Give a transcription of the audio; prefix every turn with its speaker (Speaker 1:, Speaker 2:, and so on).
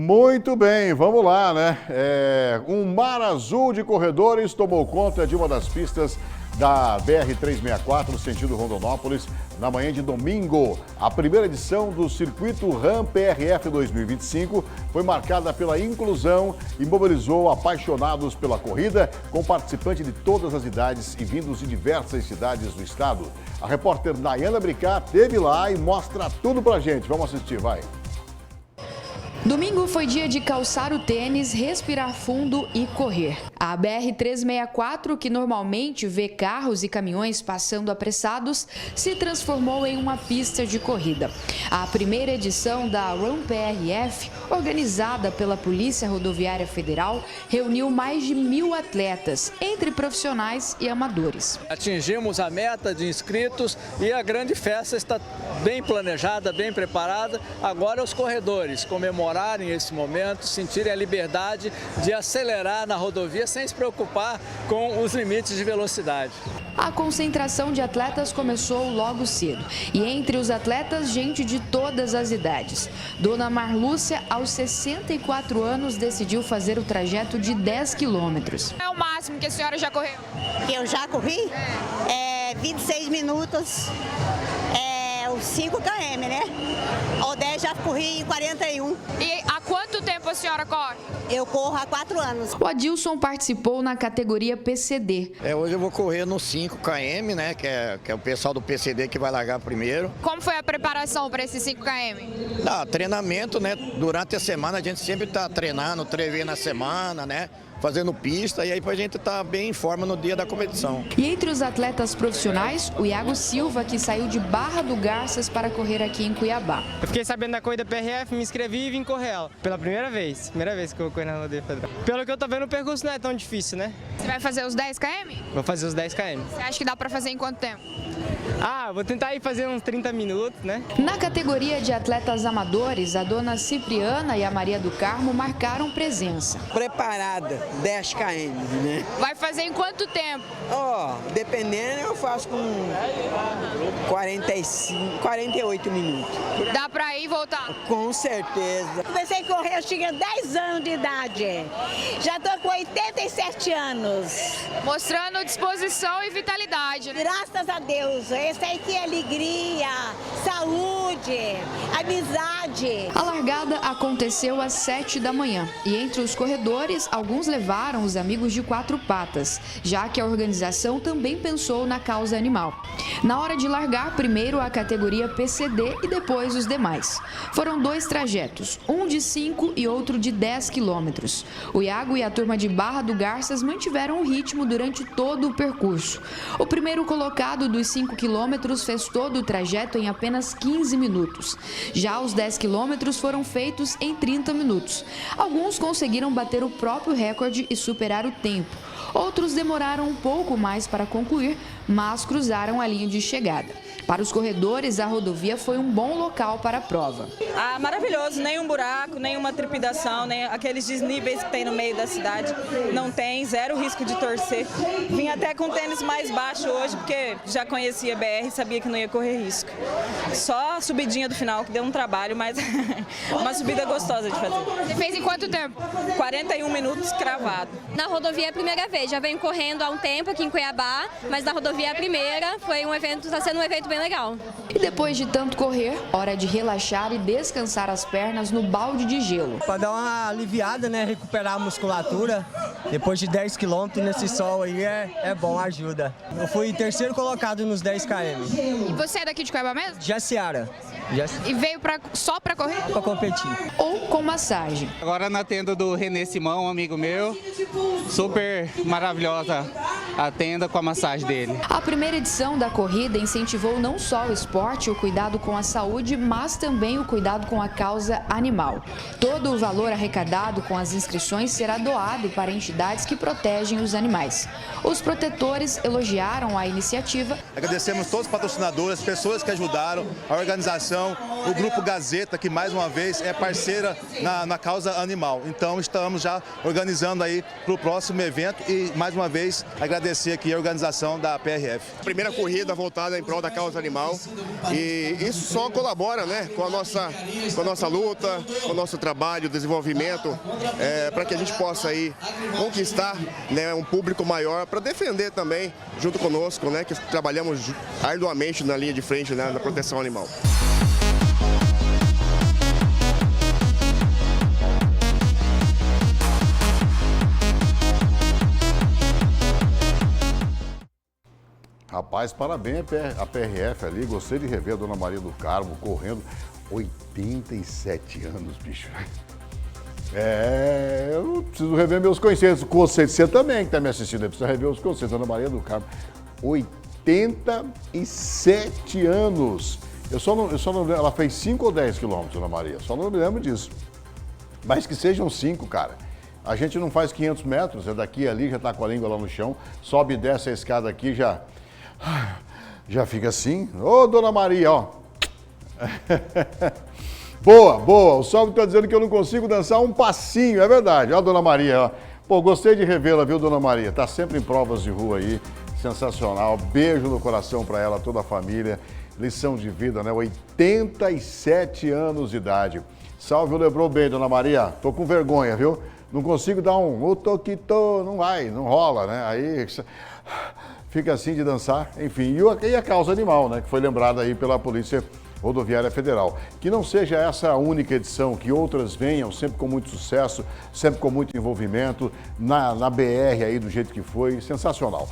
Speaker 1: Muito bem, vamos lá, né? Um mar azul de corredores tomou conta de uma das pistas da BR-364, no sentido Rondonópolis, na manhã de domingo. A primeira edição do Circuito Ram PRF 2025 foi marcada pela inclusão e mobilizou apaixonados pela corrida, com participantes de todas as idades e vindos de diversas cidades do estado. A repórter Nayana Bricá esteve lá e mostra tudo pra gente. Vamos assistir, vai.
Speaker 2: Domingo foi dia de calçar o tênis, respirar fundo e correr. A BR-364, que normalmente vê carros e caminhões passando apressados, se transformou em uma pista de corrida. A primeira edição da Run PRF, organizada pela Polícia Rodoviária Federal, reuniu mais de 1.000 atletas, entre profissionais e amadores.
Speaker 3: Atingimos a meta de inscritos e a grande festa está bem planejada, bem preparada. Agora os corredores comemorarem esse momento, sentirem a liberdade de acelerar na rodovia sem se preocupar com os limites de velocidade.
Speaker 2: A concentração de atletas começou logo cedo e entre os atletas, gente de todas as idades. Dona Marlúcia, aos 64 anos, decidiu fazer o trajeto de 10 quilômetros.
Speaker 4: É o máximo que a senhora já correu?
Speaker 5: Eu já corri? 26 minutos, os 5 km, né? O 10 já corri em 41.
Speaker 4: E há quanto tempo a senhora corre?
Speaker 5: Eu corro há 4 anos.
Speaker 2: O Adilson participou na categoria PCD.
Speaker 6: Hoje eu vou correr no 5 km, né? Que é o pessoal do PCD que vai largar primeiro.
Speaker 4: Como foi a preparação para esses 5 km?
Speaker 6: Treinamento, né? Durante a semana a gente sempre está treinando, 3 vezes na semana, né? Fazendo pista e aí pra gente estar bem em forma no dia da competição.
Speaker 2: E entre os atletas profissionais, o Iago Silva, que saiu de Barra do Garças para correr aqui em Cuiabá.
Speaker 7: Eu fiquei sabendo da corrida PRF, me inscrevi e vim correr ela. Pela primeira vez que eu vou correr na rodoviária federal. Pelo que eu tô vendo, o percurso não é tão difícil, né?
Speaker 4: Você vai fazer os 10 km?
Speaker 7: Vou fazer os 10 km.
Speaker 4: Você acha que dá para fazer em quanto tempo?
Speaker 7: Vou tentar ir fazer uns 30 minutos, né?
Speaker 2: Na categoria de atletas amadores, a dona Cipriana e a Maria do Carmo marcaram presença.
Speaker 8: Preparada, 10 km, né?
Speaker 4: Vai fazer em quanto tempo?
Speaker 8: Dependendo, eu faço com 48 minutos.
Speaker 4: Dá para ir e voltar?
Speaker 8: Com certeza.
Speaker 5: Comecei a correr, eu tinha 10 anos de idade. Já estou com 87 anos.
Speaker 4: Mostrando disposição e vitalidade, né?
Speaker 5: Graças a Deus. Esse aí que é alegria, saúde, amizade.
Speaker 2: A largada aconteceu às 7 da manhã e entre os corredores, alguns levaram os amigos de 4 patas, já que a organização também pensou na causa animal. Na hora de largar, primeiro a categoria PCD e depois os demais. Foram 2 trajetos, um de 5 e outro de 10 quilômetros. O Iago e a turma de Barra do Garças mantiveram o ritmo durante todo o percurso. O primeiro colocado dos 5 quilômetros fez todo o trajeto em apenas 15 minutos. Já os 10 quilômetros foram feitos em 30 minutos. Alguns conseguiram bater o próprio recorde e superar o tempo. Outros demoraram um pouco mais para concluir, mas cruzaram a linha de chegada. Para os corredores, a rodovia foi um bom local para a prova.
Speaker 9: Maravilhoso, nenhum buraco, nenhuma trepidação, nem aqueles desníveis que tem no meio da cidade. Não tem, zero risco de torcer. Vim até com tênis mais baixo hoje, porque já conhecia a BR e sabia que não ia correr risco. Só a subidinha do final, que deu um trabalho, mas uma subida gostosa de fazer.
Speaker 4: Você fez em quanto tempo?
Speaker 9: 41 minutos cravado.
Speaker 10: Na rodovia é a primeira vez, já venho correndo há um tempo aqui em Cuiabá, mas na rodovia é a primeira, está sendo um evento bem legal.
Speaker 2: E depois de tanto correr, hora de relaxar e descansar as pernas no balde de gelo.
Speaker 7: Para dar uma aliviada, né? Recuperar a musculatura. Depois de 10 quilômetros nesse sol aí é bom, ajuda. Eu fui terceiro colocado nos 10 km.
Speaker 4: E você é daqui de Cuiabá mesmo?
Speaker 7: Jaciara.
Speaker 4: E veio só para correr?
Speaker 7: Para competir.
Speaker 2: Ou com massagem.
Speaker 11: Agora na tenda do Renê Simão, um amigo meu, super maravilhosa a tenda com a massagem dele.
Speaker 2: A primeira edição da corrida incentivou não só o esporte e o cuidado com a saúde, mas também o cuidado com a causa animal. Todo o valor arrecadado com as inscrições será doado para entidades que protegem os animais. Os protetores elogiaram a iniciativa.
Speaker 12: Agradecemos todos os patrocinadores, as pessoas que ajudaram, a organização, Associação, o Grupo Gazeta, que mais uma vez é parceira na causa animal. Então estamos já organizando aí para o próximo evento e mais uma vez agradecer aqui a organização da PRF.
Speaker 13: Primeira corrida voltada em prol da causa animal e isso só colabora, né, com a nossa luta, com o nosso trabalho, desenvolvimento, para que a gente possa aí conquistar, né, um público maior para defender também junto conosco, né, que trabalhamos arduamente na linha de frente, né, na proteção animal.
Speaker 1: Rapaz, parabéns a PRF ali, gostei de rever a Dona Maria do Carmo correndo 87 anos, bicho. Eu preciso rever meus conceitos. Você também que está me assistindo, precisa rever os conceitos. Dona Maria do Carmo, 87 anos. Eu só não lembro, ela fez 5 ou 10 quilômetros, Dona Maria, só não me lembro disso. Mas que sejam 5, cara. A gente não faz 500 metros, é daqui ali, já está com a língua lá no chão, sobe e desce a escada aqui, já fica assim. Ô, Dona Maria, ó. Boa, boa. O Salve está dizendo que eu não consigo dançar um passinho, é verdade. Ó, Dona Maria, ó. Pô, gostei de revê-la, viu, Dona Maria? Tá sempre em provas de rua aí, sensacional. Beijo no coração para ela, toda a família. Lição de vida, né? 87 anos de idade. Salve, lembrou bem, Dona Maria. Tô com vergonha, viu? Não consigo dar um toquito, não vai, não rola, né? Aí fica assim de dançar, enfim. E a causa animal, né? Que foi lembrada aí pela Polícia Rodoviária Federal. Que não seja essa a única edição, que outras venham sempre com muito sucesso, sempre com muito envolvimento, na BR aí do jeito que foi, sensacional.